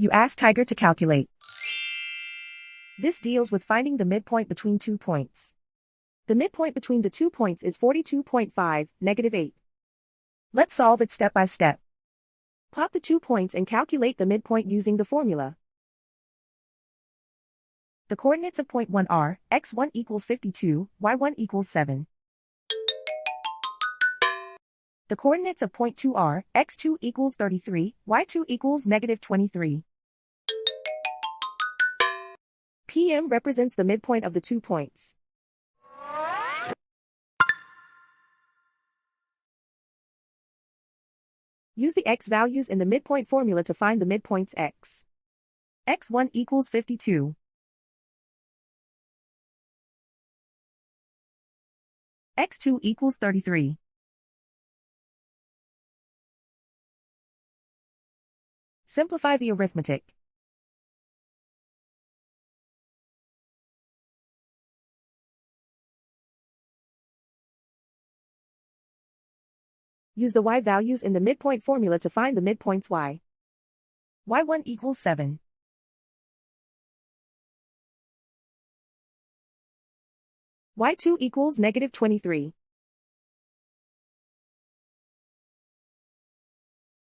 You ask Tiger to calculate. This deals with finding the midpoint between 2 points. The midpoint between the 2 points is 42.5, -8. Let's solve it step by step. Plot the 2 points and calculate the midpoint using the formula. The coordinates of point 1 are, x1 equals 52, y1 equals 7. The coordinates of point 2 are, x2 equals 33, y2 equals -23. PM represents the midpoint of the 2 points. Use the x values in the midpoint formula to find the midpoints x. x1 equals 52. x2 equals 33. Simplify the arithmetic. Use the y values in the midpoint formula to find the midpoints y. y1 equals 7. y2 equals -23.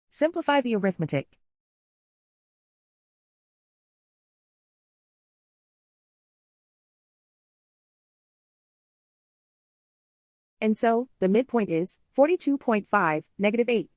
Simplify the arithmetic. And so, the midpoint is 42.5, -8.